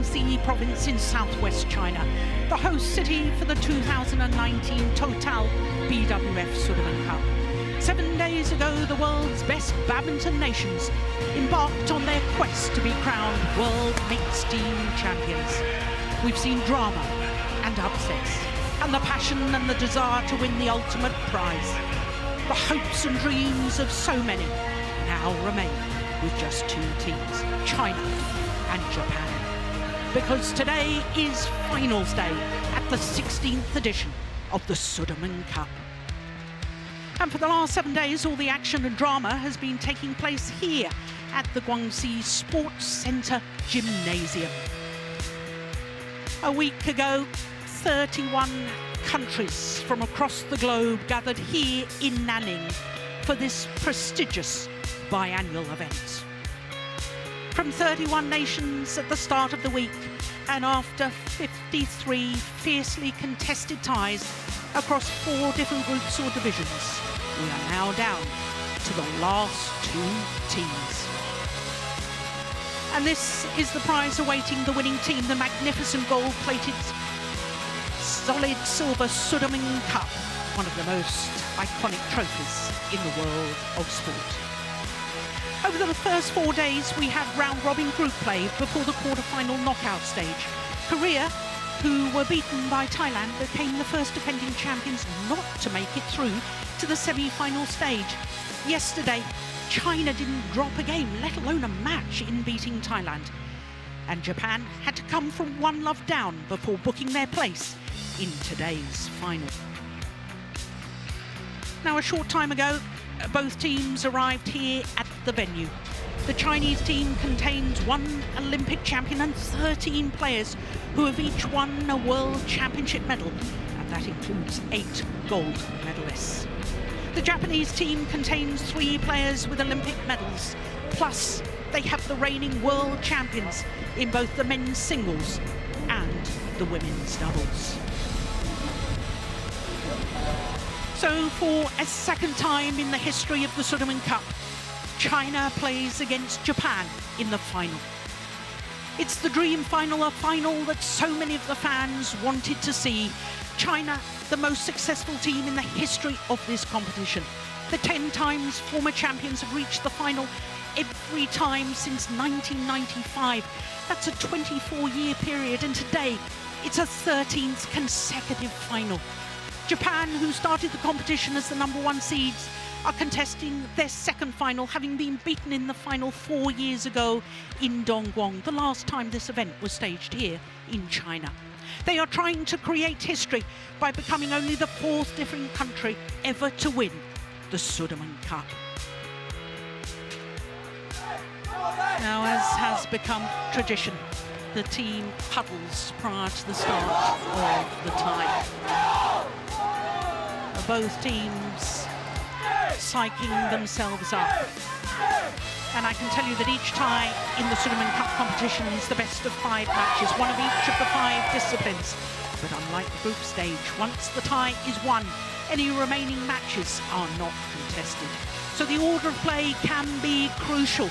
Guangxi province in southwest China, the host city for the 2019 Total BWF Sudaman Cup. 7 days ago, the world's best badminton nations embarked on their quest to be crowned world mixed team champions. We've seen drama and upsets, and the passion and the desire to win the ultimate prize. The hopes and dreams of so many now remain with just two teams, China and Japan. Because today is finals day at the 16th edition of the Sudaman Cup. And for the last 7 days, all the action and drama has been taking place here at the Guangxi Sports Centre Gymnasium. A week ago, 31 countries from across the globe gathered here in Nanning for this prestigious biannual event. From 31 nations at the start of the week, and after 53 fiercely contested ties across 4 different groups or divisions, we are now down to the last 2 teams. And this is the prize awaiting the winning team, the magnificent gold-plated solid silver Sudaman Cup, one of the most iconic trophies in the world of sport. Over the first 4 days, we had round-robin group play before the quarter-final knockout stage. Korea, who were beaten by Thailand, became the first defending champions not to make it through to the semi-final stage. Yesterday, China didn't drop a game, let alone a match, in beating Thailand. And Japan had to come from 1-love down before booking their place in today's final. Now, a short time ago, both teams arrived here at the venue. The Chinese team contains 1 Olympic champion and 13 players who have each won a World Championship medal, and that includes 8 gold medalists. The Japanese team contains 3 players with Olympic medals, plus they have the reigning world champions in both the men's singles and the women's doubles. So for a second time in the history of the Sudaman Cup, China plays against Japan in the final. It's the dream final, a final that so many of the fans wanted to see. China, the most successful team in the history of this competition. The 10 times former champions have reached the final every time since 1995. That's a 24-year period, and today it's a 13th consecutive final. Japan, who started the competition as the #1 seeds, are contesting their second final, having been beaten in the final 4 years ago in Dongguan, the last time this event was staged here in China. They are trying to create history by becoming only the 4th different country ever to win the Sudaman Cup. Now, as has become tradition, the team huddles prior to the start of the tie. Both teams psyching themselves up. And I can tell you that each tie in the Sudaman Cup competition is the best of 5 matches, one of each of the 5 disciplines. But unlike the group stage, once the tie is won, any remaining matches are not contested. So the order of play can be crucial.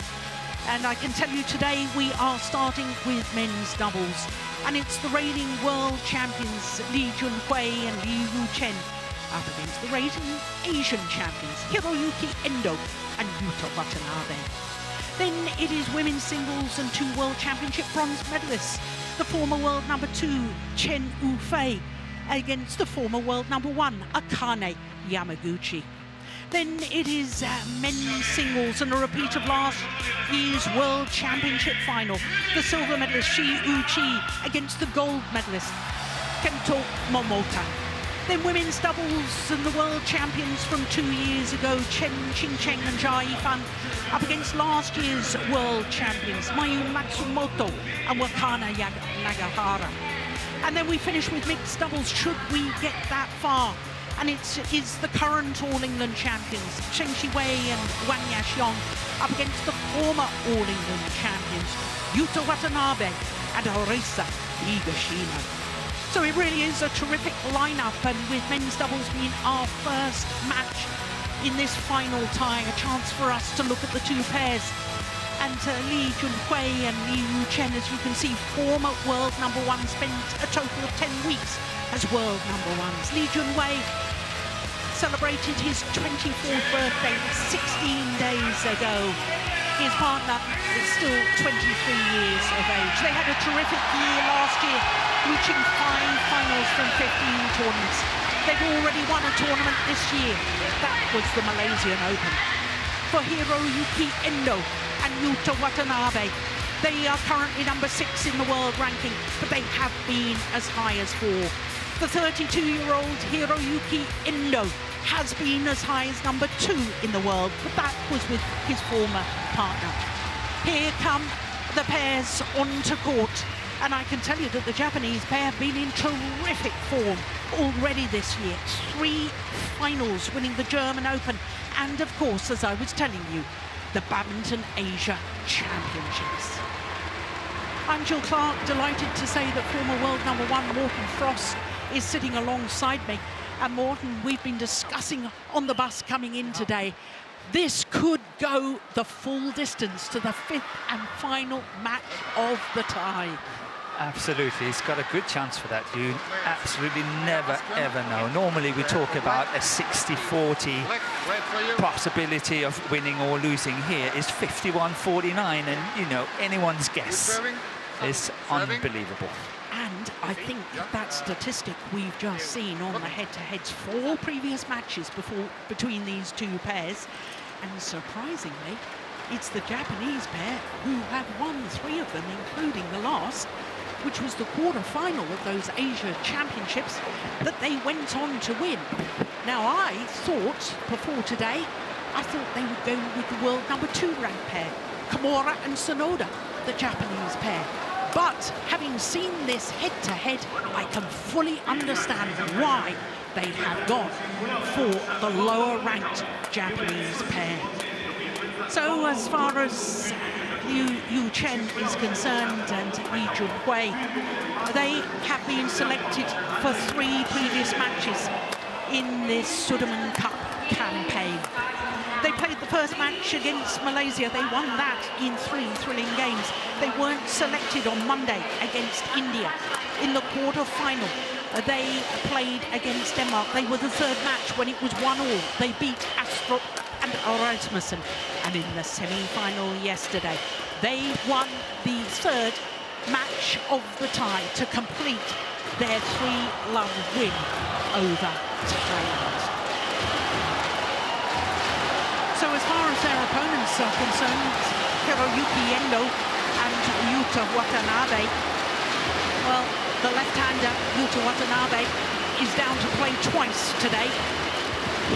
And I can tell you today we are starting with men's doubles. And it's the reigning world champions, Li Junhui and Liu up against the reigning Asian champions, Hiroyuki Endo and Yuta Watanabe. Then it is women's singles and 2 World Championship bronze medalists, the former world #2, Chen Yufei, against the former world #1, Akane Yamaguchi. Then it is men's singles and a repeat of last year's World Championship final, the silver medalist Shi Uchi against the gold medalist Kento Momota. Then women's doubles and the world champions from 2 years ago, Chen Qingcheng and Jia Yifan, up against last year's world champions, Mayu Matsumoto and Wakana Nagahara. And then we finish with mixed doubles, should we get that far. And it is the current All England champions, Chen Shiwei and Wang Yaxiong, up against the former All England champions, Yuta Watanabe and Orisa Higashino. So it really is a terrific lineup, and with men's doubles being our first match in this final tie, a chance for us to look at the 2 pairs And Li Junhui and Liu Chen, as you can see, former world #1, spent a total of 10 weeks as world #1s. Li Junhui celebrated his 24th birthday 16 days ago. His partner is still 23 years of age. They had a terrific year last year, reaching 5 finals from 15 tournaments. They've already won a tournament this year. That was the Malaysian Open. For Hiroyuki Endo and Yuta Watanabe, they are currently number 6 in the world ranking, but they have been as high as 4. The 32-year-old Hiroyuki Endo has been as high as number 2 in the world, but that was with his former partner. Here come the pairs onto court, and I can tell you that the Japanese pair have been in terrific form already this year. 3 finals, winning the German Open, and of course, as I was telling you, the Badminton Asia Championships. I'm Jill Clark, delighted to say that former world #1 Morten Frost is sitting alongside me. And Morten, we've been discussing on the bus coming in today, this could go the full distance to the 5th and final match of the tie. Absolutely, he's got a good chance for that. You absolutely never ever know. Normally we talk about a 60-40 possibility of winning or losing. Here is 51-49, and you know, anyone's guess is unbelievable. And I think that statistic we've just seen on the head-to-heads, 4 previous matches between these two pairs, and surprisingly, it's the Japanese pair who have won 3 of them, including the last, which was the quarter-final of those Asia Championships that they went on to win. Now, I thought, before today, I thought they would go with the world #2 ranked pair, Kimura and Sonoda, the Japanese pair. But having seen this head-to-head, I can fully understand why they have gone for the lower-ranked Japanese pair. So as far as Liu Chen is concerned and Li Junhui, they have been selected for 3 previous matches in this Sudirman Cup campaign. They played the first match against Malaysia. They won that in 3 thrilling games. They weren't selected on Monday against India. In the quarter-final, they played against Denmark. They were the 3rd match when it was 1-1. They beat Astrup and Rasmussen. And in the semi-final yesterday, they won the 3rd match of the tie to complete their 3-1 win over Thailand. So as far as their opponents are concerned, Hiroyuki Endo and Yuta Watanabe, well, the left-hander, Yuta Watanabe, is down to play twice today.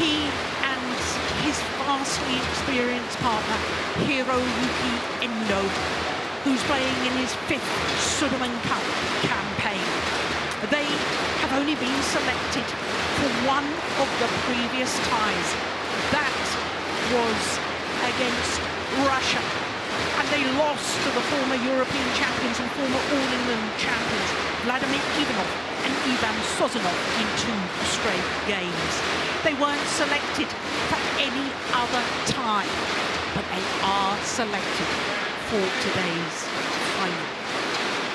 He and his vastly experienced partner, Hiroyuki Endo, who's playing in his 5th Sudirman Cup campaign. They have only been selected for 1 of the previous ties. That was against Russia, and they lost to the former European champions and former All-England champions, Vladimir Ivanov and Ivan Sozonov, in 2 straight games. They weren't selected for any other time, but they are selected for today's final.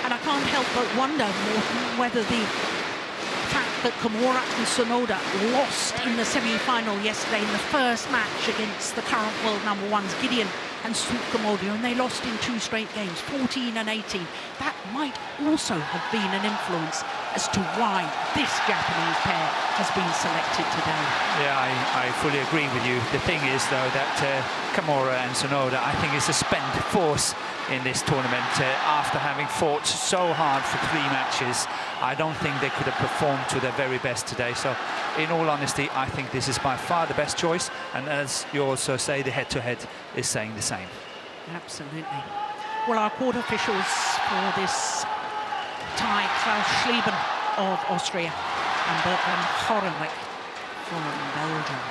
And I can't help but wonder, Morten, whether the fact that Kimura and Sonoda lost in the semi-final yesterday in the first match against the current world #1s, Gideon and Tsukamoto, and they lost in 2 straight games, 14 and 18. That might also have been an influence as to why this Japanese pair has been selected today. Yeah, I fully agree with you. The thing is, though, that Kimura and Sonoda, I think, is a spent force in this tournament. After having fought so hard for 3 matches, I don't think they could have performed to their very best today. So, in all honesty, I think this is by far the best choice. And as you also say, the head-to-head is saying the same. Absolutely. Well, our court officials for this tie, Klaus Schlieben of Austria and Bertram Horenweg from Belgium.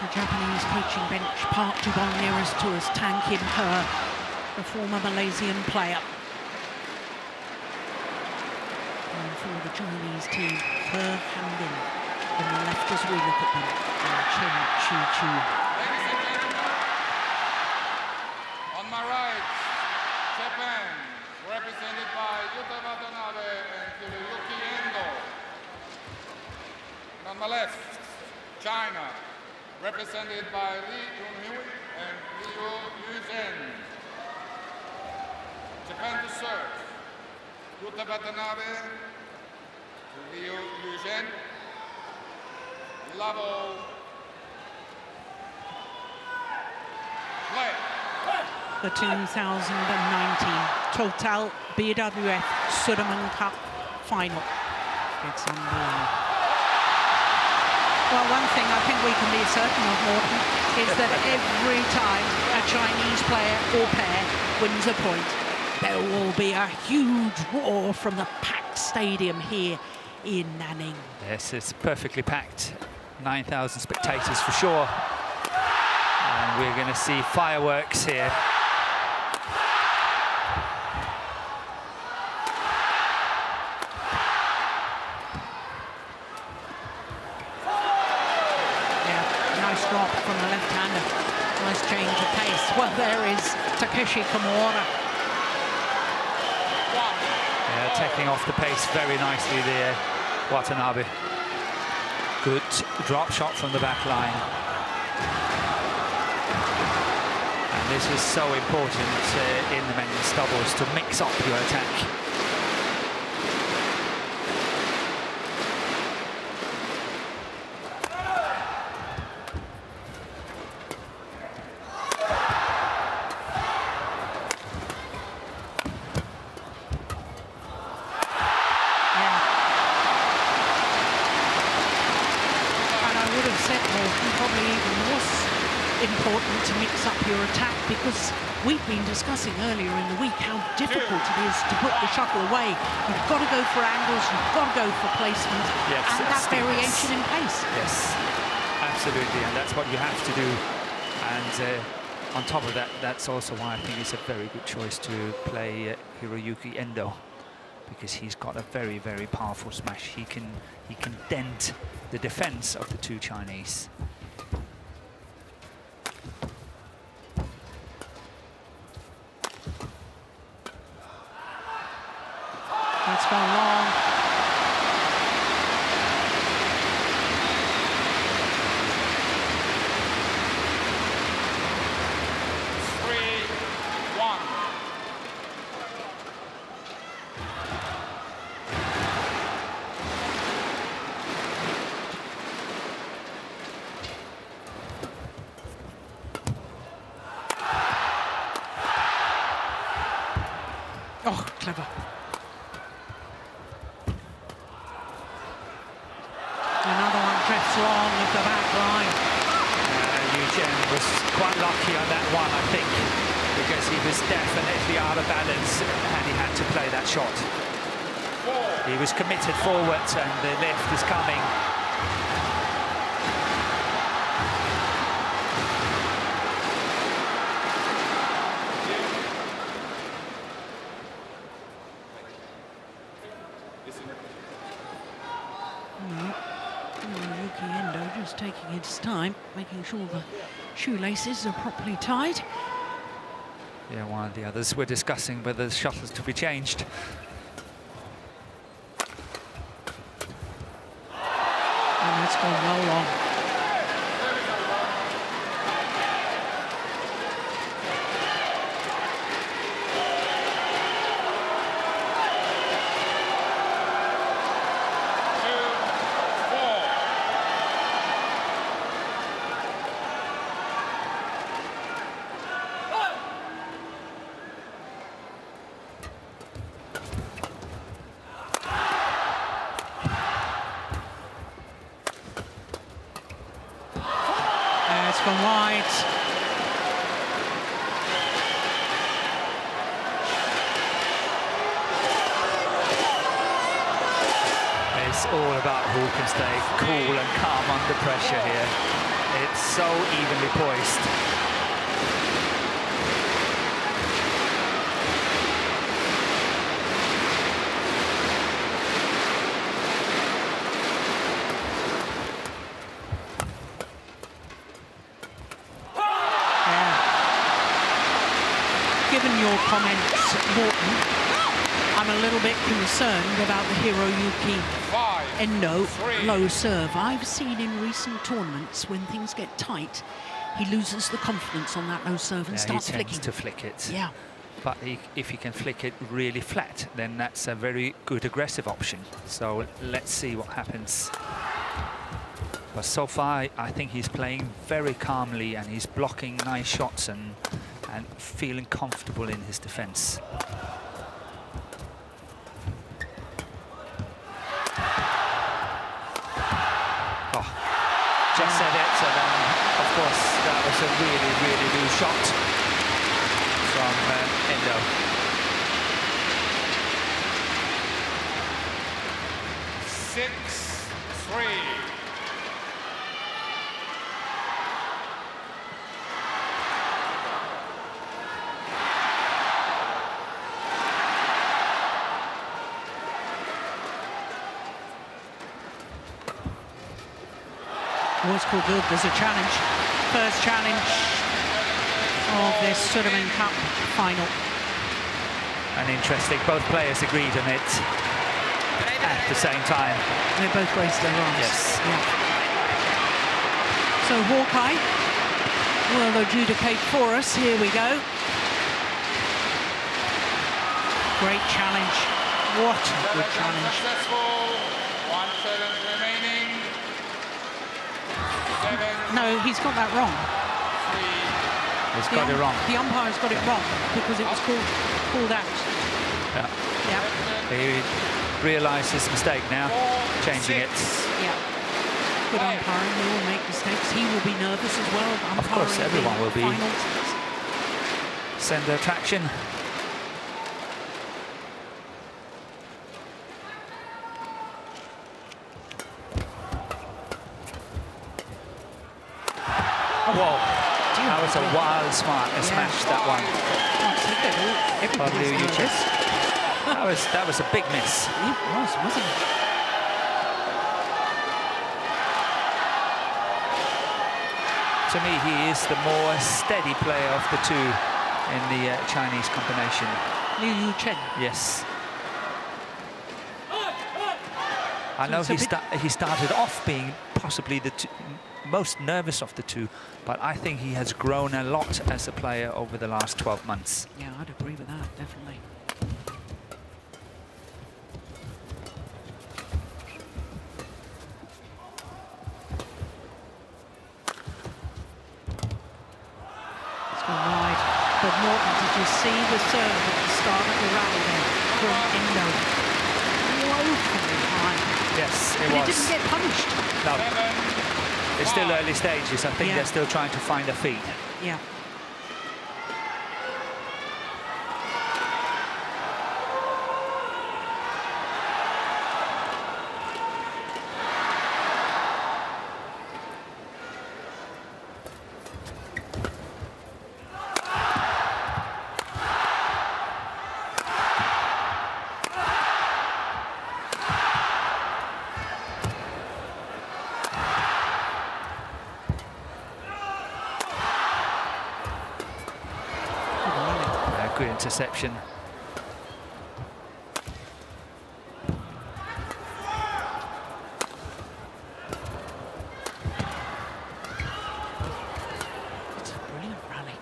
The Japanese coaching bench, Park Ju-bong nearest to us, Tan Kim He, the former Malaysian player. And for the Chinese team, He Hanbin on the left as we look at them, and Chen Chi-Chu the left, China, represented by Li Yunhui and Liu Yuzhen. Japan to serve. Yuta Watanabe to Liu Yuzhen. Level. Play. The 2019 Total BWF Sudirman Cup final. It's underway. Well, one thing I think we can be certain of, Morton, is that every time a Chinese player or pair wins a point, there will be a huge roar from the packed stadium here in Nanning. Yes, it's perfectly packed. 9,000 spectators for sure. And we're going to see fireworks here. Drop from the left-hander. Nice change of pace. Well, there is Takeshi Kimura. Yeah, taking off the pace very nicely there, Watanabe. Good drop shot from the back line. And this is so important in the men's doubles to mix up your attack. Important to mix up your attack, because we've been discussing earlier in the week how difficult it is to put the shuttle away. You've got to go for angles, you've got to go for placement, yes, and that variation in pace. Yes, absolutely, and that's what you have to do. And on top of that, that's also why I think it's a very good choice to play Hiroyuki Endo, because he's got a very, very powerful smash. He can dent the defense of the two Chinese. It's gone long. Oh, clever. Another one drifts long of the back line. Yuzhen was quite lucky on that one, I think, because he was definitely out of balance and he had to play that shot. He was committed forwards and the lift is coming. Just taking its time, making sure the shoelaces are properly tied. Yeah, one of the others were discussing whether the shuttles to be changed. And that's gone well long. It's gone wide. It's all about who can stay cool and calm under pressure here. It's so evenly poised. Given your comments, Morton, I'm a little bit concerned about the Hiroyuki 5, Endo 3. low serve. I've seen in recent tournaments when things get tight, he loses the confidence on that low serve and starts he tends flicking. to flick it. Yeah. But if he can flick it really flat, then that's a very good aggressive option. So let's see what happens. But so far, I think he's playing very calmly and he's blocking nice shots and feeling comfortable in his defense. Oh, just said it, and then, of course, that was a really, really loose shot from Endo. Six, 3. What's called good, there's a challenge. First challenge of this Sudirman Cup final. And interesting, both players agreed on it at the same time. They both raised their arms. Yes. Yeah. So Hawkeye will adjudicate for us. Here we go. Great challenge. What a good challenge. Successful. 1 second remaining. 7, No, he's got that wrong. 3. He's got it wrong. The umpire's got it wrong because it was called out. Yeah. Yeah. He realised his mistake now, changing it. Yeah. Good umpiring. We all make mistakes. He will be nervous as well. Of course, umpiring everyone the will be. finals. Sender traction. Whoa, that was a wild smash that one. Everybody's nervous. That was a big miss. It was, wasn't it? To me, he is the more steady player of the two in the Chinese combination. Liu Chen. Yes. I know So he started off being possibly the most nervous of the two, but I think he has grown a lot as a player over the last 12 months. Yeah, I'd agree with that, definitely. It's gone wide. But Morton, did you see the serve at the start of the rally there from Endo? Woefully high. Yes, it But was. he didn't get punished. No. It's still early stages. I think Yeah. they're still trying to find a feed. Yeah. Good interception. It's a brilliant rally.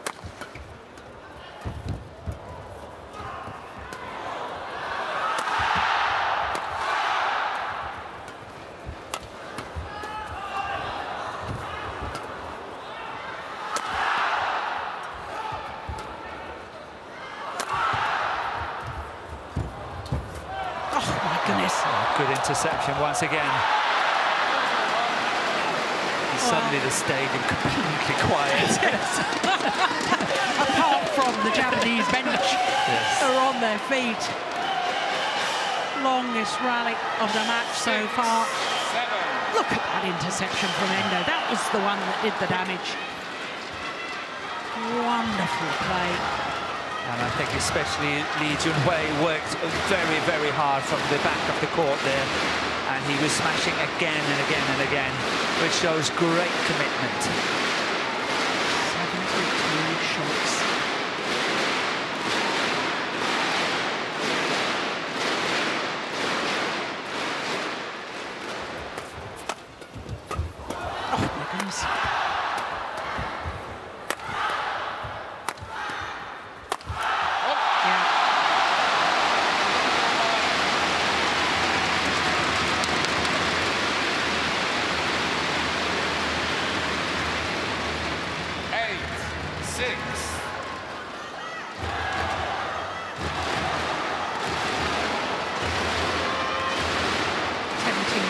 Oh my goodness. Good interception once again. And suddenly the stadium completely quiet. Apart from the Japanese bench, Yes. are on their feet. Longest rally of the match so far. 7. Look at that interception from Endo. That was the one that did the damage. Wonderful play. And I think especially Li Junhui worked very, very hard from the back of the court there. And he was smashing again and again and again, which shows great commitment. 72 shots.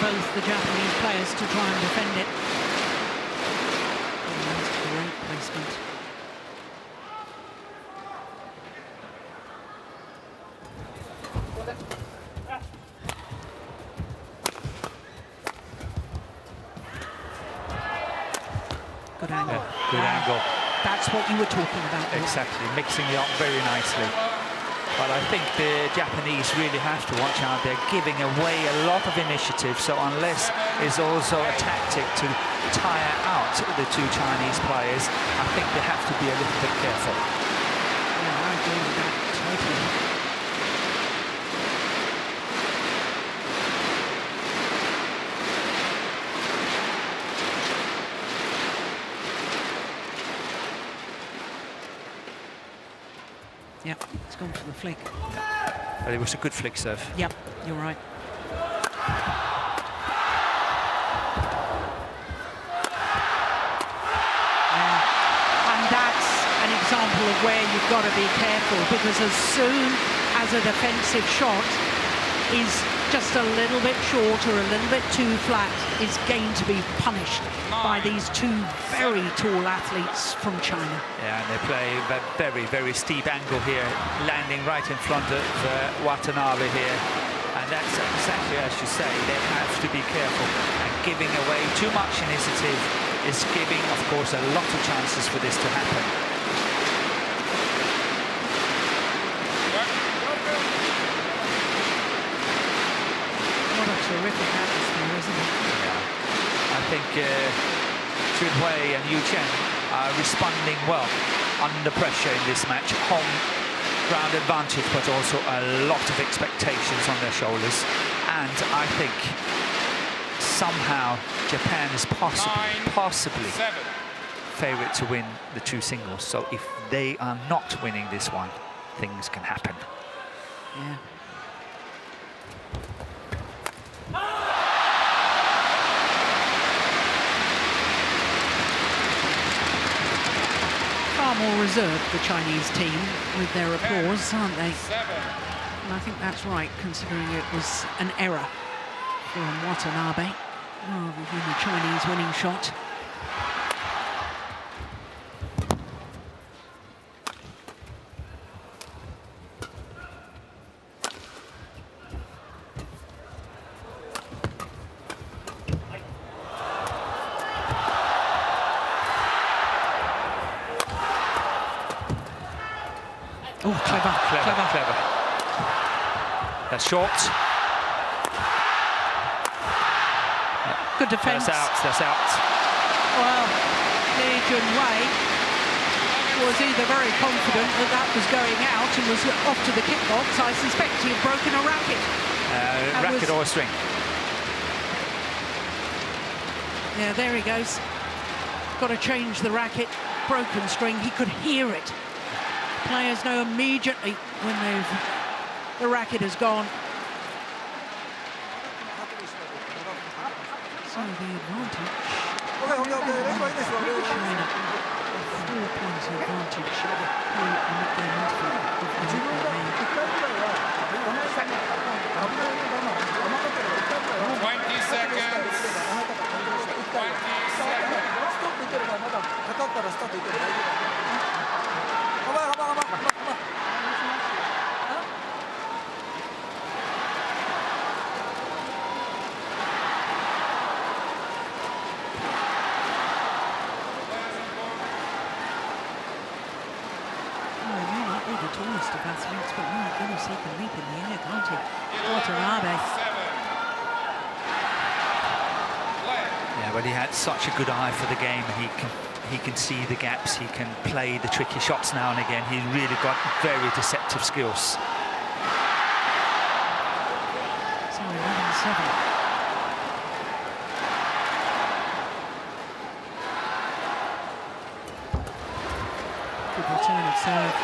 both the Japanese players to try and defend it. Oh, that's great placement. Good angle. Yeah, good angle. That's what you were talking about. Exactly, mixing it up very nicely. But I think the Japanese really have to watch out. They're giving away a lot of initiative, so unless it's also a tactic to tire out the two Chinese players, I think they have to be a little bit careful. Yeah, I agree with that totally. Yeah, it's gone for the flick. But it was a good flick serve. Yep, you're right. Yeah. And that's an example of where you've got to be careful, because as soon as a defensive shot is just a little bit short or a little bit too flat, is going to be punished by these two very tall athletes from China. Yeah, and they play a very, very steep angle here, landing right in front of Watanabe here. And that's exactly as you say, they have to be careful. And giving away too much initiative is giving, of course, a lot of chances for this to happen. What a terrific atmosphere, isn't it? Yeah. I think Wei and CHN are responding well under pressure in this match. Home ground advantage, but also a lot of expectations on their shoulders. And I think somehow Japan is possibly favourite to win the two singles. So if they are not winning this one, things can happen. Yeah. Far more reserved, the Chinese team, with their applause, aren't they? And I think that's right, considering it was an error from Watanabe rather than the Chinese winning shot. Oh, clever. That's short. Good defence. That's out. Well, Li Wei was either very confident that that was going out and was off to the kickbox. I suspect he had broken a racket. Racket or a string. Yeah, there he goes. Got to change the racket. Broken string. He could hear it. Players know immediately when the racket has gone. So the advantage. China, 4 points advantage. 20 seconds. 20 seconds. The tallest of athletes, but my goodness, he can leap in the air, can't he? Watanabe. Yeah, but he had such a good eye for the game. He can see the gaps. He can play the tricky shots now and again. He's really got very deceptive skills. So 11-7. Good return of serve.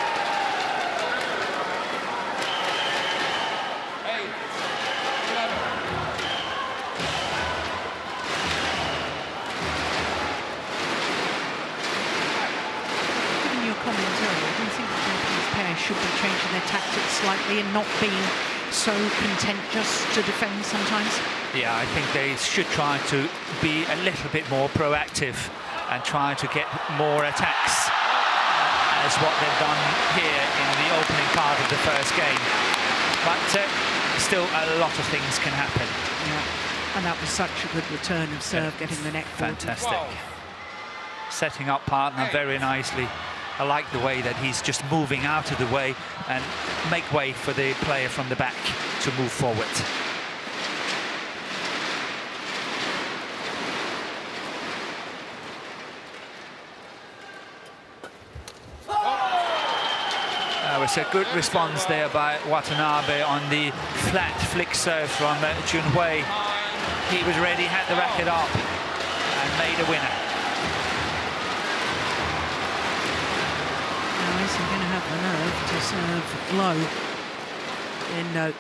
Should be changing their tactics slightly and not being so content just to defend sometimes? Yeah, I think they should try to be a little bit more proactive and try to get more attacks, as what they've done here in the opening part of the first game. But still, a lot of things can happen. Yeah, and that was such a good return of serve, getting the net forward. Fantastic. Setting up partner very nicely. I like the way that he's just moving out of the way and make way for the player from the back to move forward. That was a good response there by Watanabe on the flat flick serve from Junhui. He was ready, had the racket up and made a winner. Now is he going to have the nerve to serve low? ENDO.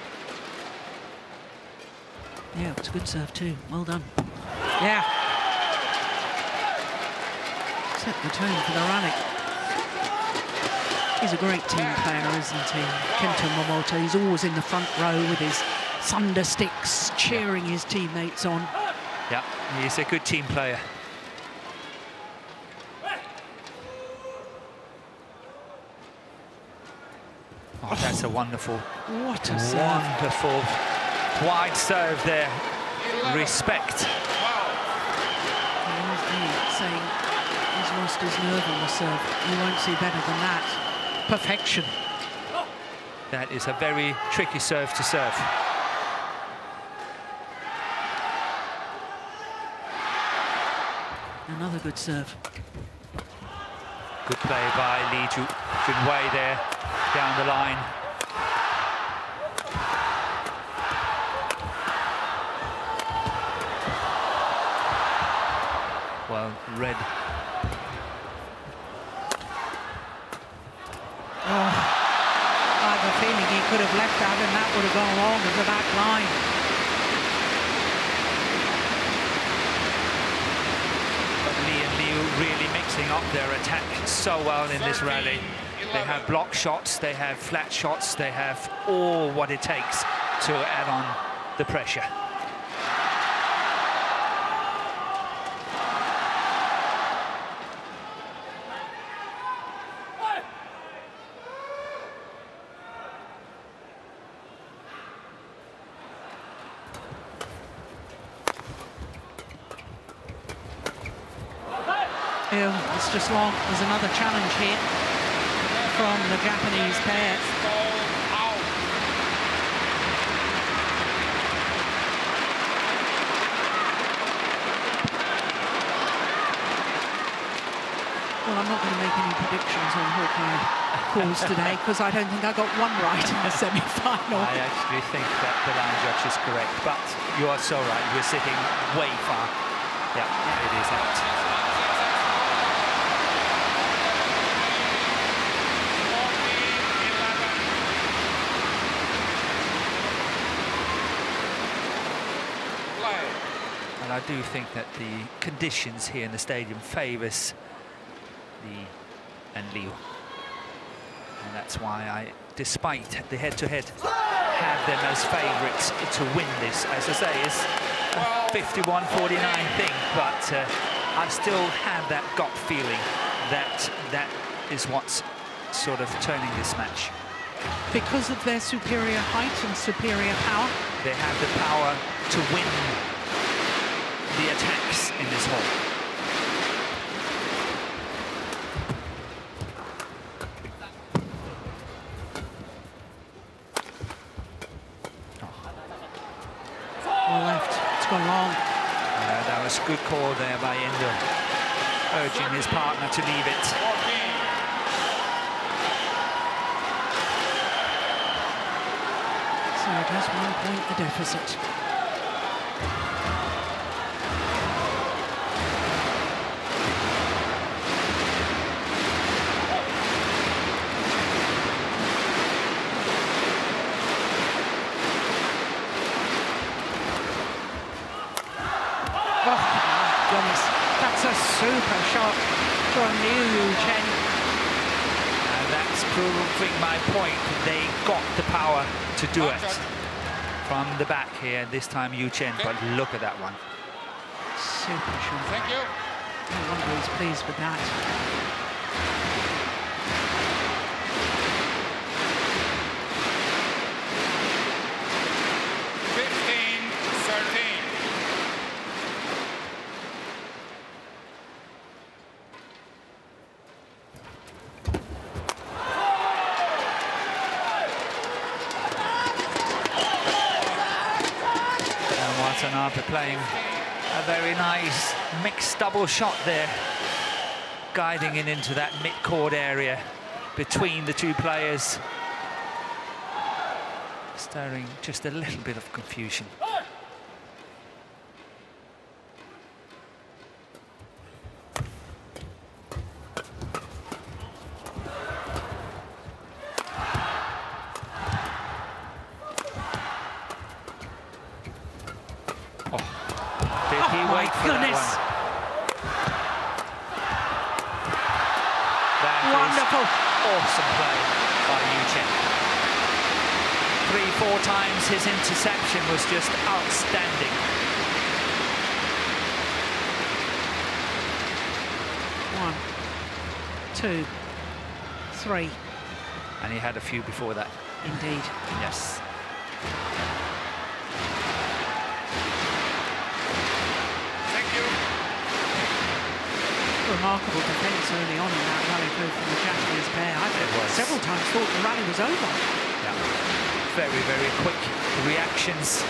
Yeah, it's a good serve too. Well done. Yeah. Set the tone for the rally. He's a great team player, isn't he? Kento Momota. He's always in the front row with his thunder sticks, cheering his teammates on. Yeah, he's a good team player. Oh, that's a wonderful, what a serve. Wonderful wide serve there. Respect. He's saying he's lost his nerve on the serve. You won't see better than that. Perfection. That is a very tricky serve to serve. Another good serve. Good play by Junhui there, down the line. Well, red. Oh, I have a feeling he could have left that and that would have gone long at the back line. But Li and Liu really mixing up their attack so well in this rally. They have block shots, they have flat shots, they have all what it takes to add on the pressure. It's just long. There's another challenge here from the Japanese pair. Well, I'm not going to make any predictions on Hawkeye calls today because I don't think I got one right in the semi-final. I actually think that the line judge is correct, but you are so right. We're sitting way far. Yeah, it is out. And I do think that the conditions here in the stadium favours Li and Liu. And that's why I, despite the head-to-head, have them as favourites to win this. As I say, it's a 51-49 thing, but I still have that gut feeling that that is what's sort of turning this match. Because of their superior height and superior power? They have the power to win the attacks in this hole. Well left, it's gone long. That was a good call there by ENDO, urging his partner to leave it. So just 1 point the deficit. That's a super shot from CHN. And that's proving my point. They got the power to do it. from the back here, this time Chen, but look at that one. Super shot. Thank you. No wonder he's pleased with that. Watanabe playing a very nice mixed double shot there, guiding it into that mid-court area between the two players, stirring just a little bit of confusion. Goodness. Wonderful. Awesome play by Chen. 3-4 times his interception was just outstanding. One, two, three. And he had a few before that. Indeed. Yes. Remarkable defence early on in that rally both from the Japanese pair. I several times thought the rally was over. Yeah. Very, very quick reactions.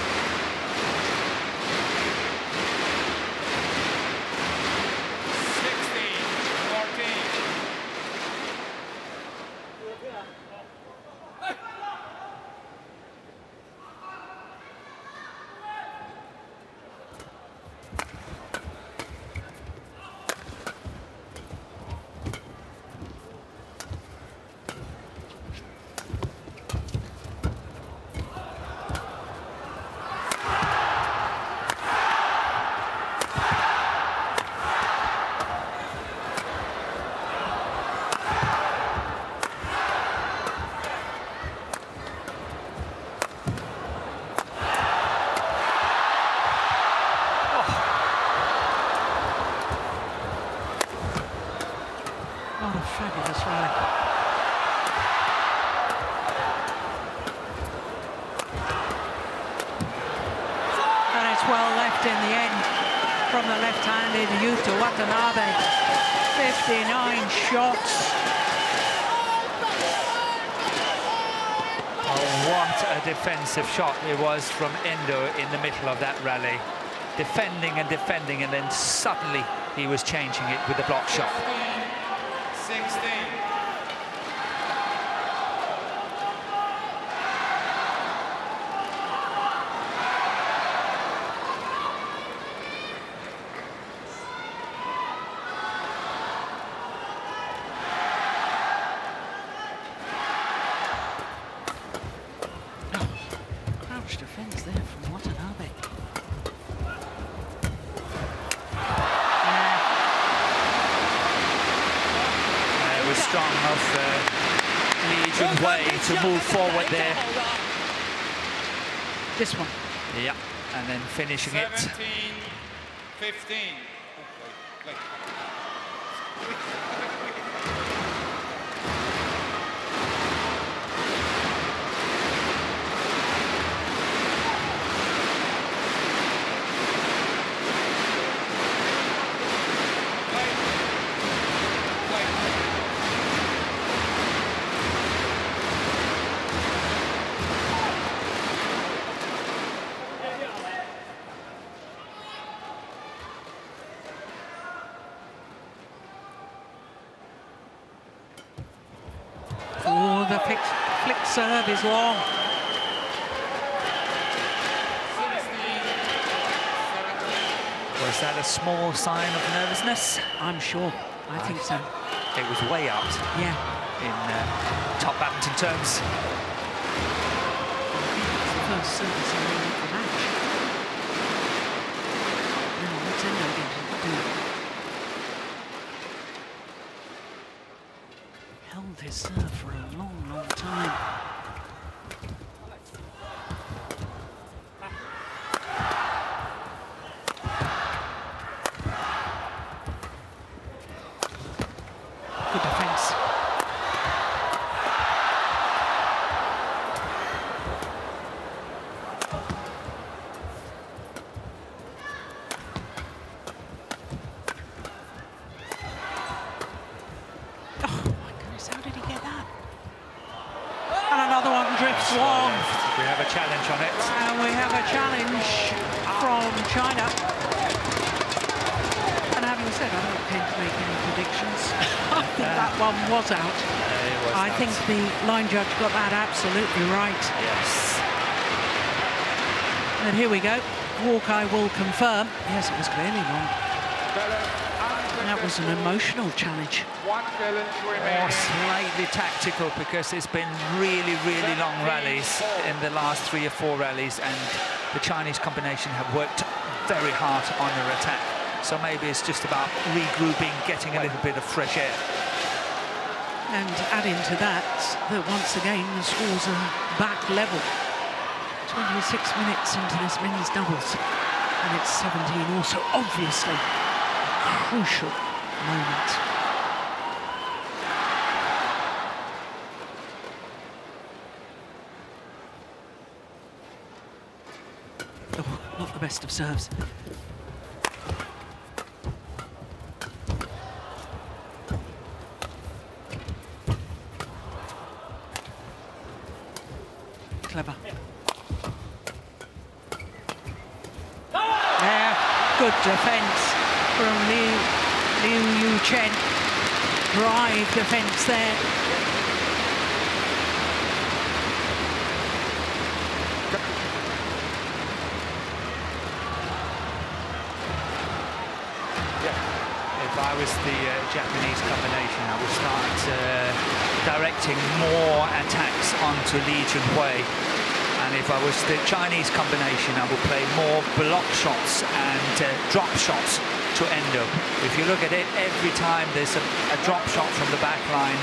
Fabulous rally. And it's well left in the end from the left-handed Yuta Watanabe. 59 shots. Oh, what a defensive shot it was from ENDO in the middle of that rally. Defending, and then suddenly he was changing it with the block shot. 16. Crouch defence there from Watanabe. Strong of Lee Way to move forward there. This one. Yeah, and then finishing 17-15. Oh, the flick serve is long. Was that a small sign of nervousness? I'm sure. I think so. It was way out. Yeah. In top badminton terms. It's the first service in the match. Now, what's ENDO going to do? Held his serve for a long, long time. challenge on it. And we have a challenge from China. And having said, I don't tend to make any predictions. I think that one was out. I think the line judge got that absolutely right. Yes. And here we go. Hawkeye will confirm. Yes, it was clearly wrong. And that was an emotional challenge. One challenge More remaining. slightly tactical because it's been really, really long rallies in the last 3 or 4 rallies, and the Chinese combination have worked very hard on their attack. So maybe it's just about regrouping, getting a little bit of fresh air. And adding to that, once again, the scores are back level. 26 minutes into this men's doubles. And it's 17 also, obviously, a crucial moment. Oh, not the best of serves. Clever. Yeah, good defence from Liu Chen. Drive defence there. If I was the Japanese combination, I would start directing more attacks onto Li Junhui. And if I was the Chinese combination, I would play more block shots and drop shots to Endo. If you look at it, every time there's a drop shot from the back line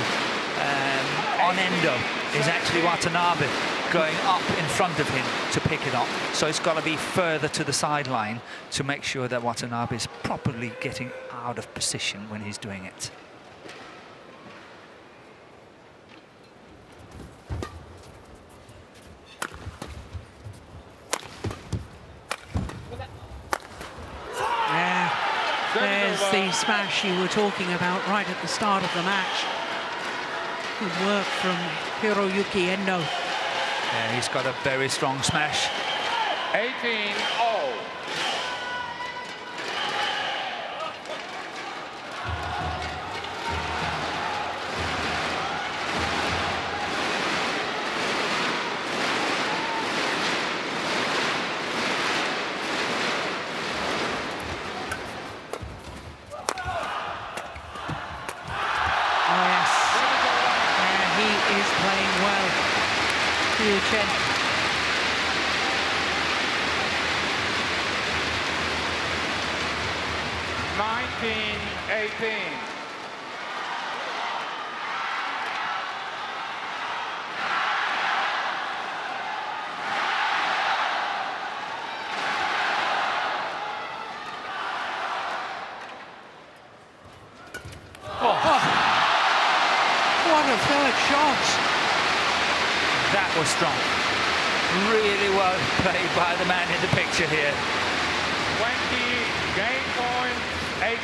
on Endo, is actually Watanabe going up in front of him to pick it up. So it's got to be further to the sideline to make sure that Watanabe is properly getting out of position when he's doing it. There's the smash you were talking about right at the start of the match. Good work from Hiroyuki Endo. Yeah, he's got a very strong smash. 18-0. CHN. What a third shot. That was strong. Really well played by the man in the picture here. 20 game points, 18.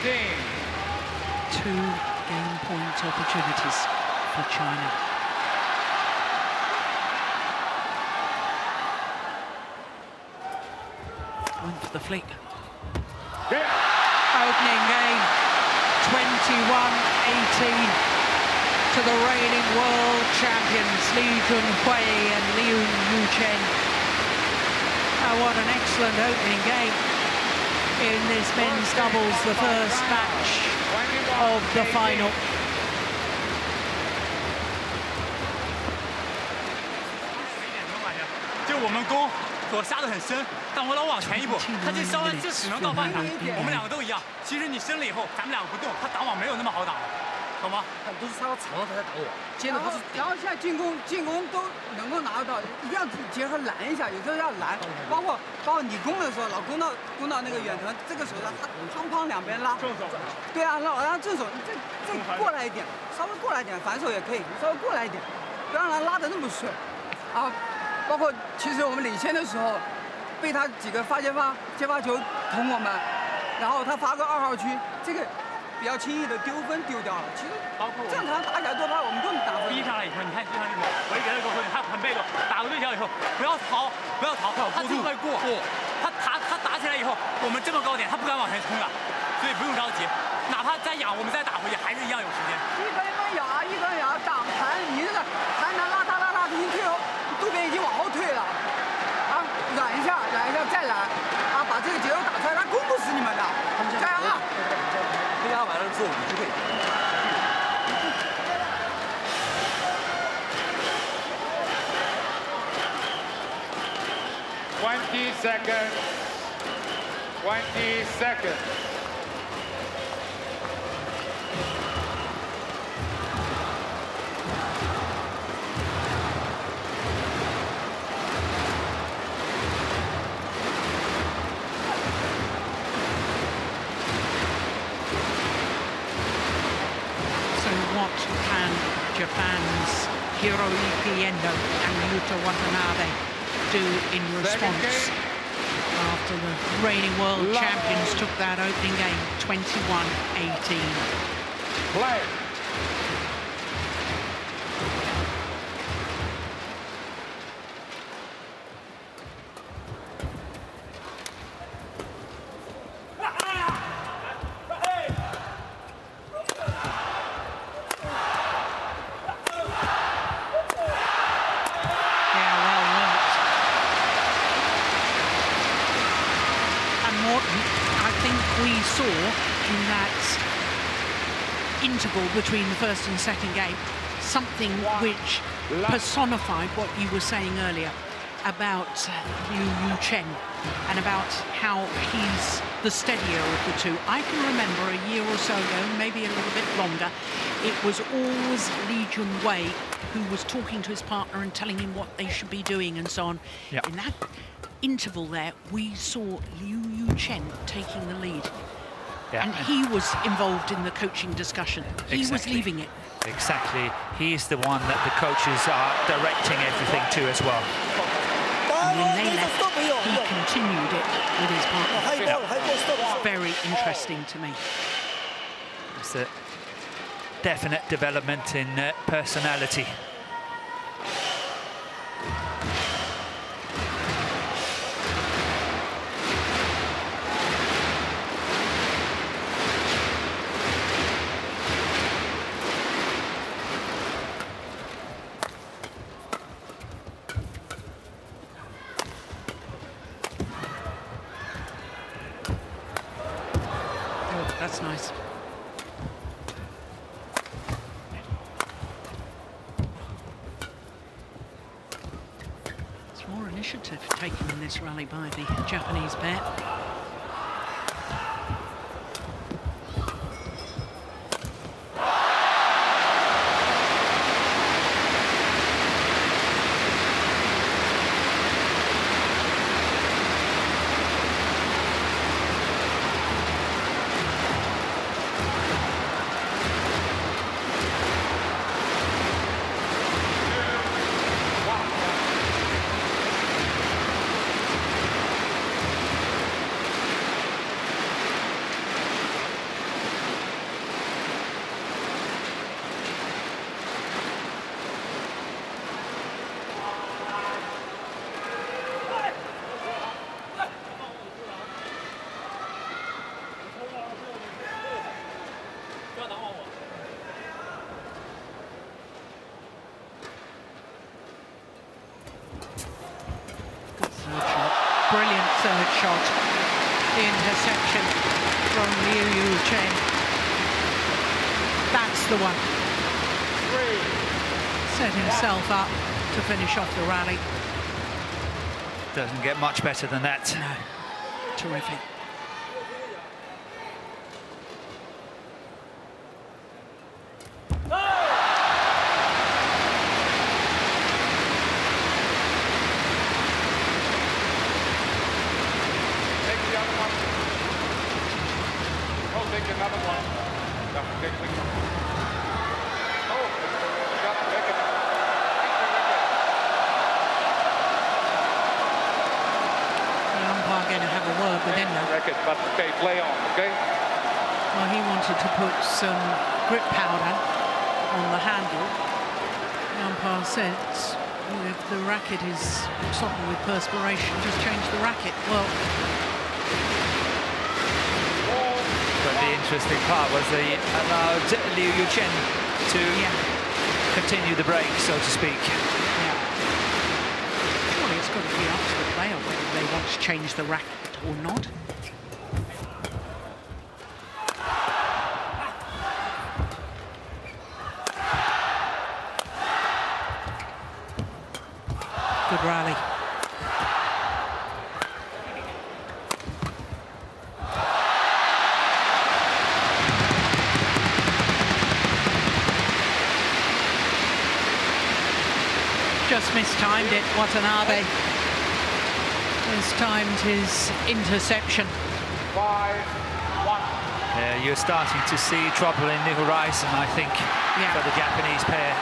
2 game point opportunities for China. One for the flick. Yeah. Opening game, 21-18. To the reigning world champions, Li Junhui and Liu Chen. Oh, what an excellent opening game in this men's doubles, the first match of the final.我杀得很深，但我老往前一步，他这稍微就只能到半场。我们两个都一样，其实你升了以后，咱们两个不动，他挡网没有那么好挡了，懂吗？他都是杀到场上他才打我，接着他是。然后现在进攻都能够拿得到，一定要结合拦一下，有时候要拦，包括你攻的时候，老攻到那个远程，这个手上他砰两边拉。正手。对啊，让正手，你再过来一点，稍微过来一点，反手也可以，稍微过来一点，不要让他拉得那么顺，啊。 包括其实我们领先的时候，被他几个接发球捅我们，然后他发个2号区，这个比较轻易的丢分丢掉了。其实包括正常打起来多拍，我们都能打分。逼上来以后，你看就像那个，我一给他给我说，他很被动，打过对角以后不要逃，不要逃，他就会过。他打起来以后，我们这么高点，他不敢往前冲的，所以不用着急，哪怕再仰，我们再打回去还是一样有时间。一个人咬，一个人咬，挡盘，你这个盘拿拉他已经退后，渡边已经往后退了，啊，软一下，再来，啊，把这个节奏打出来，他攻不死你们的，加油啊！黑压完了之后，你就会。 20 seconds. 20 seconds. So what can Japan's Hiroyuki Endo and Yuta Watanabe do in response after the reigning world champions took that opening game 21-18. Play. In that interval between the first and second game, something which personified what you were saying earlier about Liu Chen and about how he's the steadier of the two. I can remember a year or so ago, maybe a little bit longer, it was always Li Junwei who was talking to his partner and telling him what they should be doing and so on. Yep. In that interval there, we saw Liu Chen taking the lead. Yeah. And he was involved in the coaching discussion. He was leaving it. Exactly. He's the one that the coaches are directing everything to as well. And when they left, he continued it with his partner. Very interesting to me. It's a definite development in personality. That's nice. There's more initiative taken in this rally by the Japanese pair. Brilliant third shot. The interception from Liu Chen. That's the one. Set himself up to finish off the rally. Doesn't get much better than that. No. Terrific. Another one. No, take it. Oh, got to make it. The umpire going to have a word with Endo. Record, but okay, play on, okay? Well, he wanted to put some grip powder on the handle. The umpire said, well, if the racket is sodden with perspiration, just change the racket. Well, but the interesting part was they allowed Liu Chen to continue the break, so to speak. Surely it's got to be up to the player whether they want to change the racket or not. Good rally. Just mistimed it, Watanabe. Mistimed his interception. 5-1. You're starting to see trouble in the horizon, I think, for the Japanese pair.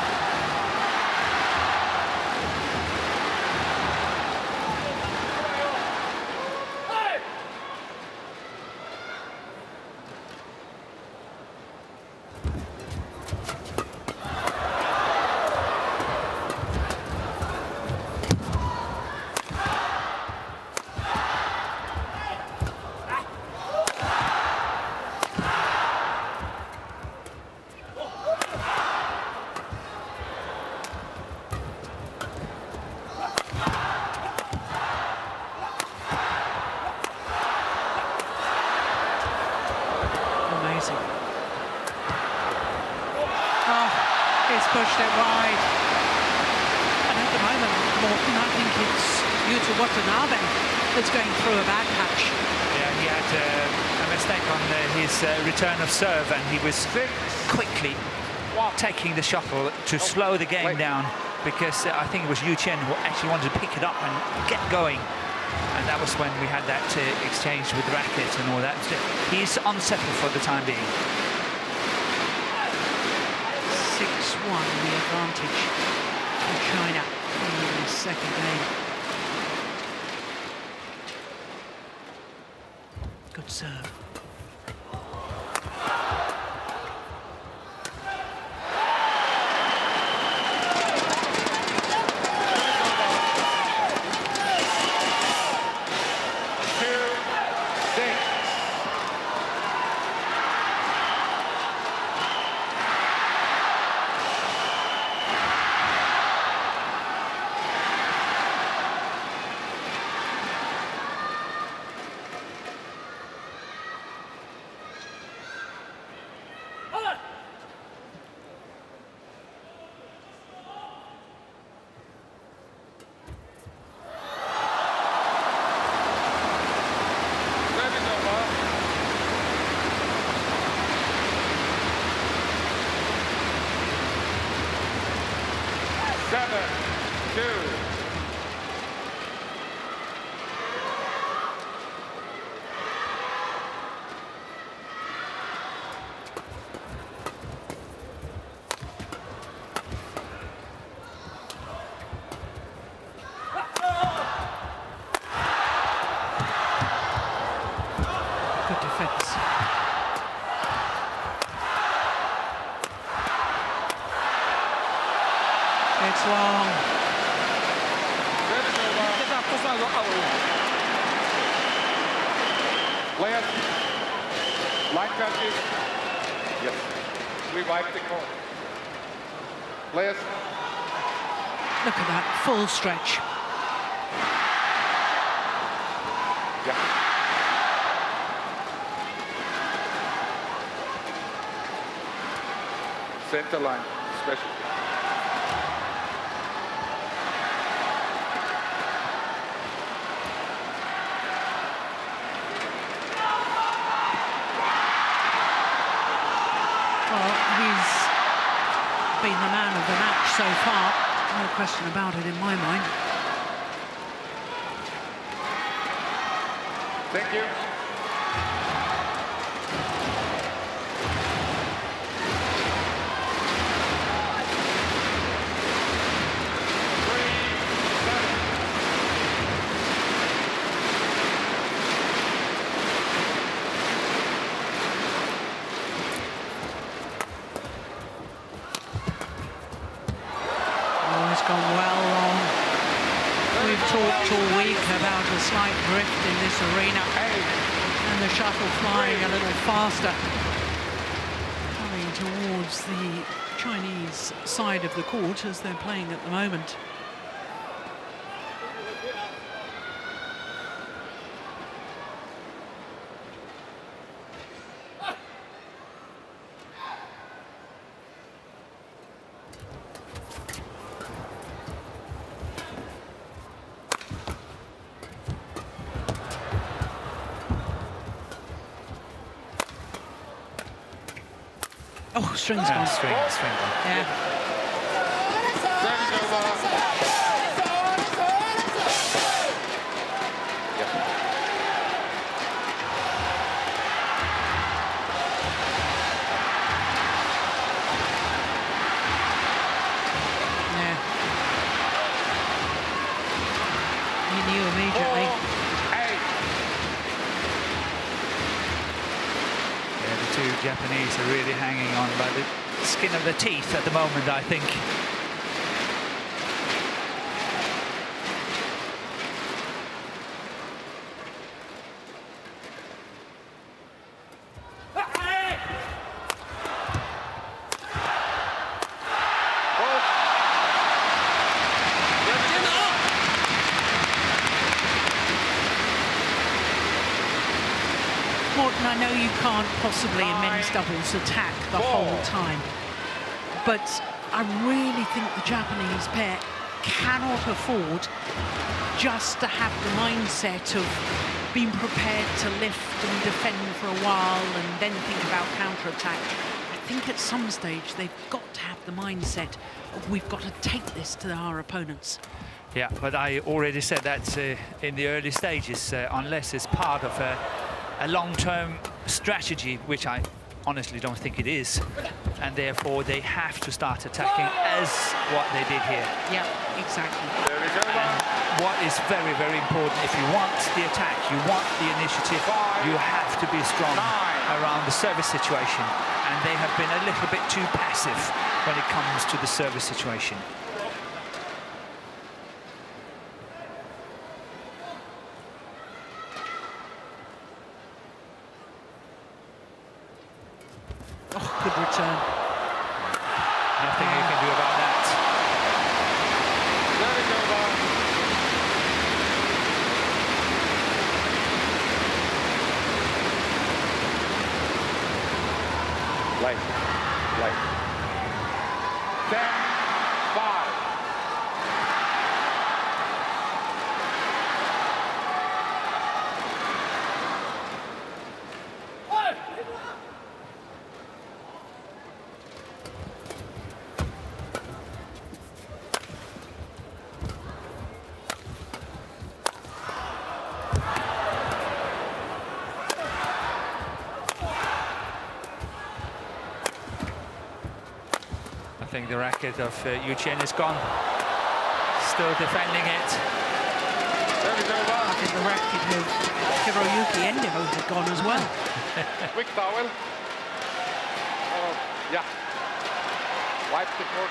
It's pushed it wide. And at the moment, Morton, I think it's Yuta Watanabe that's going through a bad patch. Yeah, he had a mistake on his return of serve, and he was quickly taking the shuttle to slow the game down, because I think it was Yu Chen who actually wanted to pick it up and get going. And that was when we had that exchange with rackets and all that. He's unsettled for the time being. 6-1 the advantage for China in the second game. Good serve. Good defense. It's long. Lance, line touches. Yes. Revive the court. Lance. Look at that full stretch. Yeah. Center line, special. Well, he's been the man of the match so far. No question about it in my mind. Thank you. a slight drift in this arena. And the shuttle flying a little faster. Coming towards the Chinese side of the court as they're playing at the moment. Oh, strings gone. String gone. Yeah. Service over. Yeah. He knew immediately. The two Japanese are really hanging on by the skin of their teeth at the moment, I think. Morton, I know you can't possibly in men's doubles attack the whole time, but I really think the Japanese pair cannot afford just to have the mindset of being prepared to lift and defend for a while and then think about counter-attack. I think at some stage they've got to have the mindset of we've got to take this to our opponents. Yeah, but I already said that in the early stages, unless it's part of a long-term strategy, which I honestly don't think it is, and therefore they have to start attacking as what they did here. Yeah, exactly. And what is very, very important, if you want the attack, you want the initiative, you have to be strong around the service situation, and they have been a little bit too passive when it comes to the service situation. Oh, good return. Nothing you can do about that. Light. 10-5. I think the racket of CHN is gone. Still defending it. I think the racket of Hiroyuki ENDO had gone as well. Quick towel. Yeah. Wipe the court.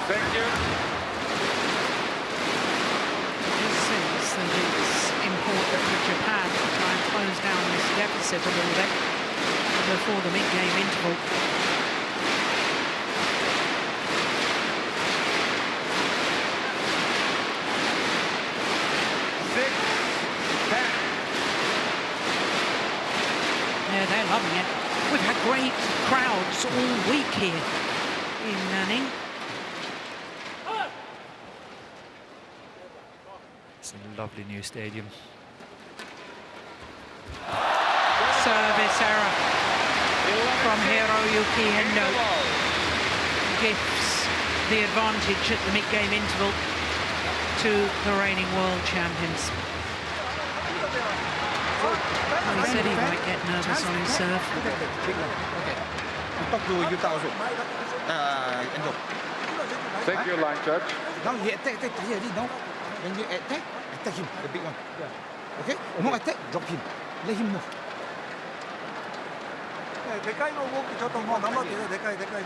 Thank you. This says that it's important for Japan to try and close down this deficit a little bit before the mid-game interval. Yeah, they're loving it. We've had great crowds all week here in Nanning. It's a lovely new stadium. Service error from Hiroyuki ENDO gives the advantage at the mid-game interval to the reigning world champions. Well, he said he might get nervous on his serve. Okay. Talk to Yuta also. Endo. Take your line, Judge. Now he attack, no. When you attack him, the big one. Yeah. Okay? No attack, drop him. Let him move. でかいの動くちょっともう頑張ってよ、でかいの。なん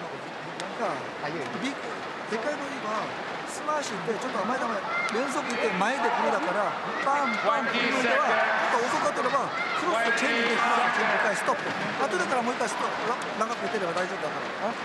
か、でかいの今、スマッシュでちょっと甘い球連続で前で来るだから、バンバン来るのでは、ちょっと遅かったらば、クロスとチェンジで来るからチェンジ1回ストップ。後でからもう1回ストップ。長く打てれば大丈夫だから。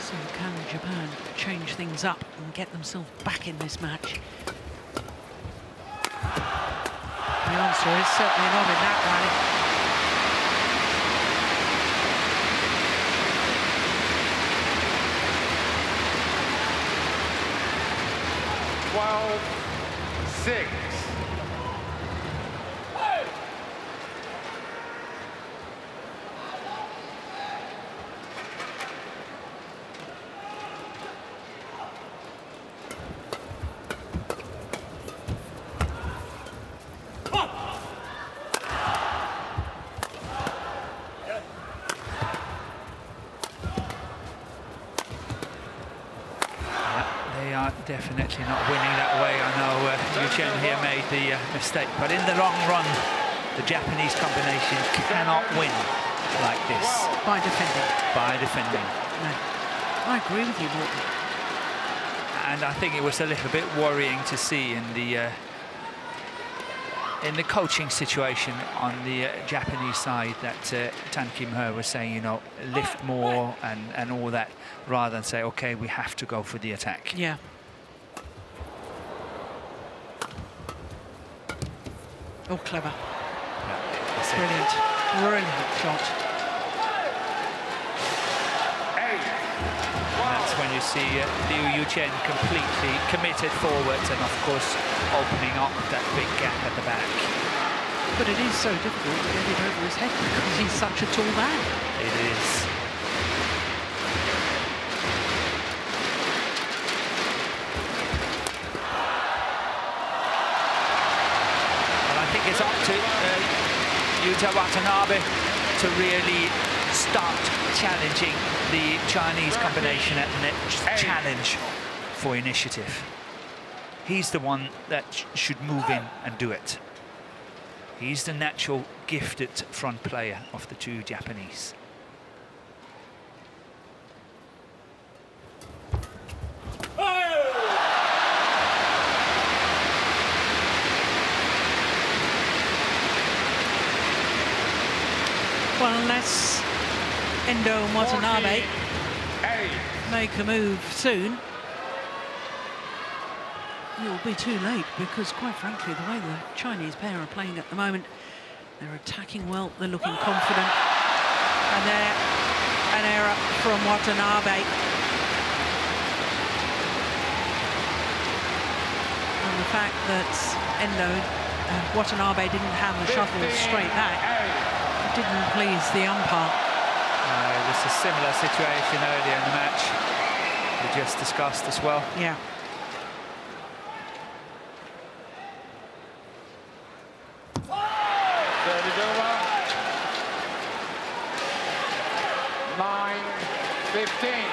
So can Japan change things up and get themselves back in this match? The answer is certainly not in that rally. Six. They are definitely not winning that way. I know CHN here made the mistake, but in the long run, the Japanese combination cannot win like this. By defending. By defending. No. I agree with you, Morton. And I think it was a little bit worrying to see in the coaching situation on the Japanese side that Tan Kim-ho was saying, you know, lift more and all that, rather than say, okay, we have to go for the attack. Yeah. Oh, clever. Yeah, Brilliant. Brilliant shot. And that's when you see Liu Chen completely committed forwards and, of course, opening up that big gap at the back. But it is so difficult to get it over his head because he's such a tall man. It is. Well, I think it's up to Yuta Watanabe to really start challenging the Chinese combination at the next challenge for initiative. He's the one that should move in and do it. He's the natural gifted front player of the two Japanese. Well, unless Endo and Watanabe make a move soon, it'll be too late because, quite frankly, the way the Chinese pair are playing at the moment, they're attacking well, they're looking confident, and there an error from Watanabe. And the fact that Endo, Watanabe didn't have the shuttle straight back didn't please the umpire. It was a similar situation earlier in the match we just discussed as well. Yeah. Serve is over. 9-15.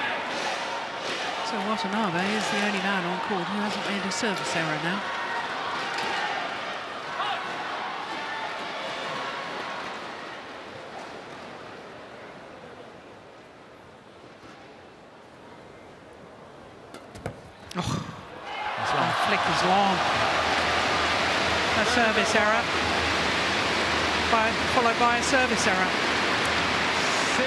So Watanabe is the only man on court who hasn't made a service error now. Oh, that flick is long. A service error, followed by a service error. 16-9.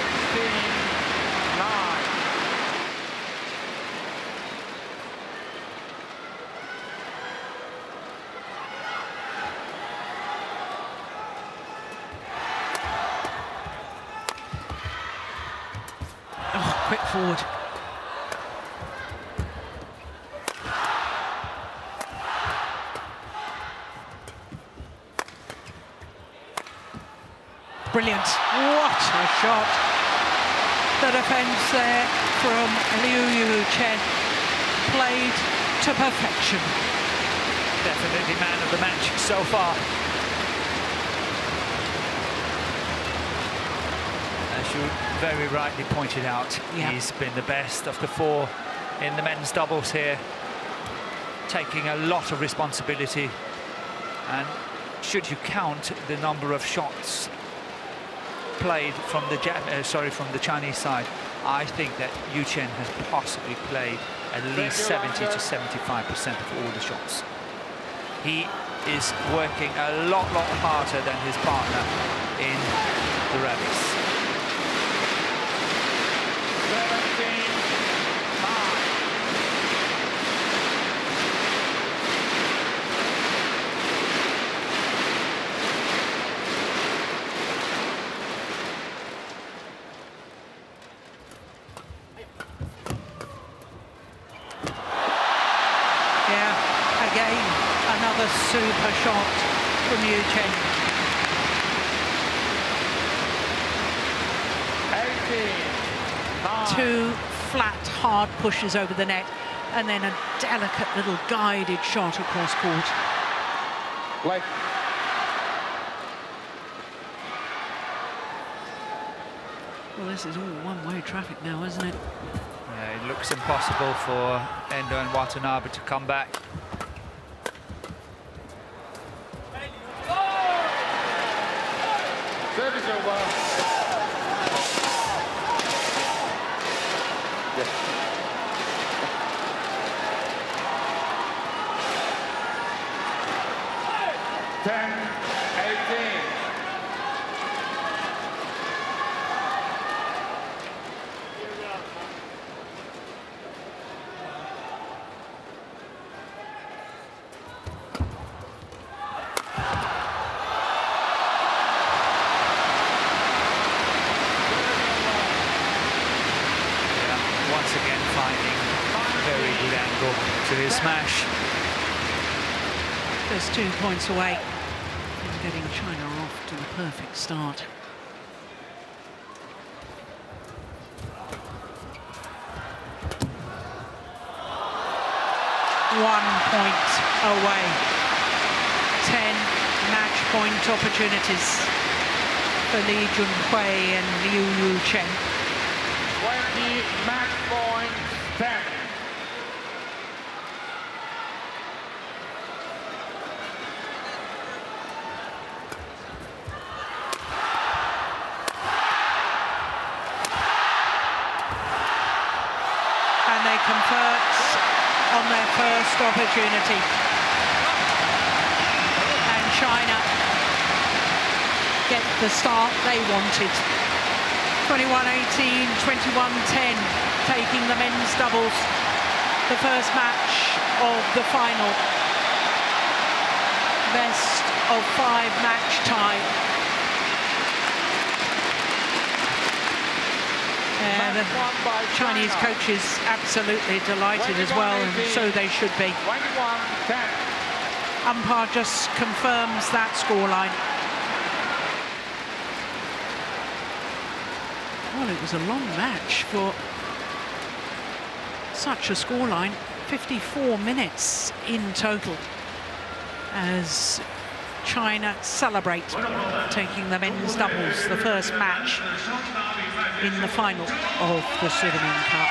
Oh, quick forward. Brilliant. What a shot. The defence there from Liu Chen played to perfection. Definitely man of the match so far. As you very rightly pointed out, he's been the best of the four in the men's doubles here, taking a lot of responsibility. And should you count the number of shots played from the from the Chinese side, I think that Yu Chen has possibly played at least 70 to 75% of all the shots. He is working a lot harder than his partner in the rallies. 17-9. Again, another super shot from Yu Chen. 18-9. Two flat, hard pushes over the net, and then a delicate little guided shot across court. Like Well, this is all one-way traffic now, isn't it? It looks impossible for Endo and Watanabe to come back. service over. Yes. 10-18. Once again finding very good angle to his smash. Just 2 points away from getting China off to the perfect start. One point away. 10 match point opportunities for Li Junhui and Liu Chen. 20 match point 10. And they convert on their first opportunity. And China get the start they wanted. 21-18, 21-10, taking the men's doubles, the first match of the final. Best of 5 match tie. And the Chinese coaches absolutely delighted as well, and so they should be. 21-10. Umpire just confirms that scoreline. Well, it was a long match for such a scoreline. 54 minutes in total as China celebrate taking the men's doubles, the first match in the final of the Sudamin Cup.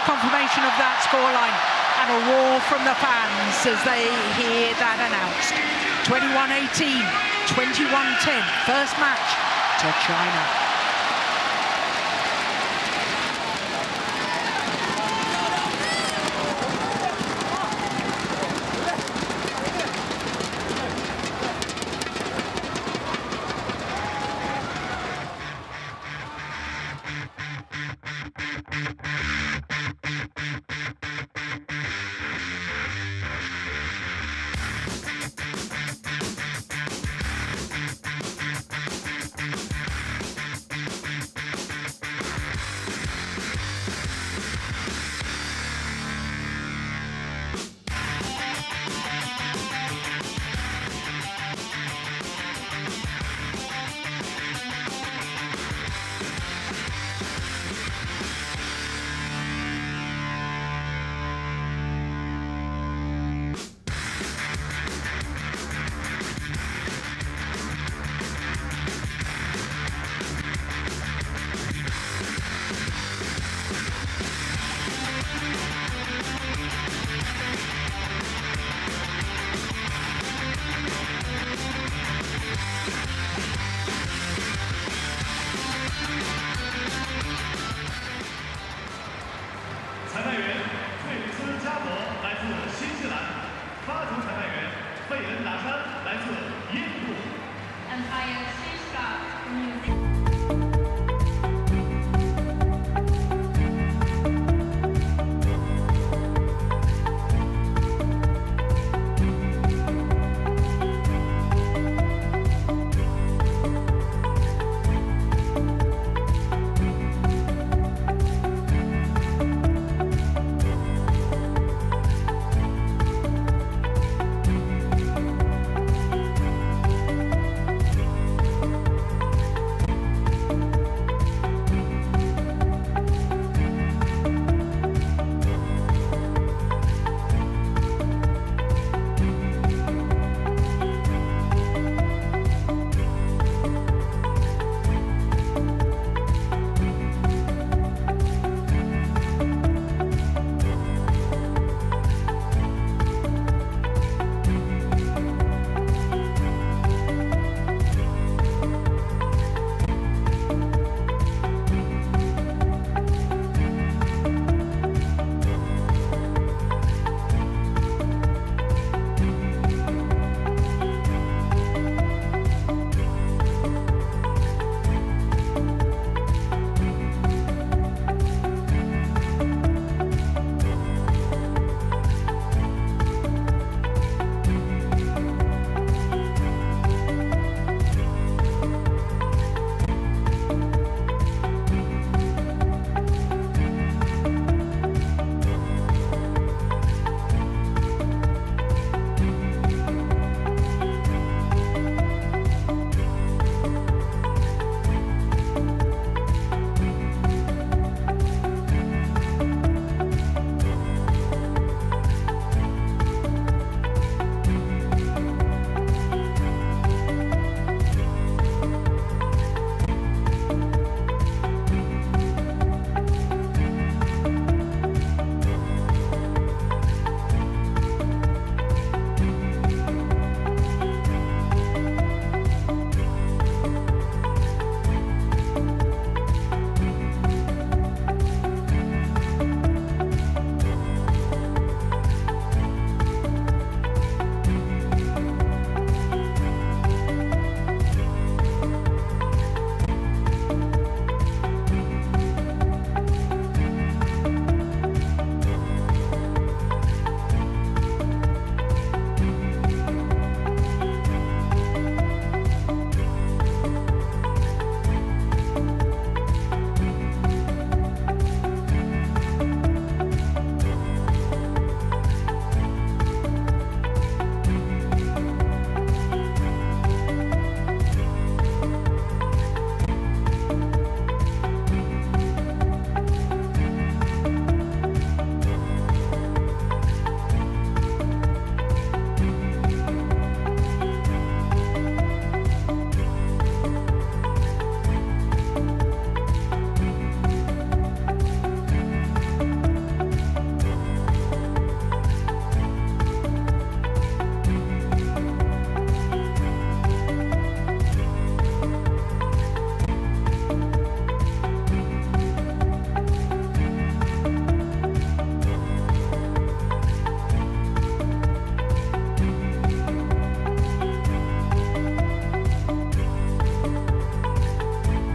Confirmation of that scoreline and a roar from the fans as they hear that announced. 21-18, 21-10, first match to China.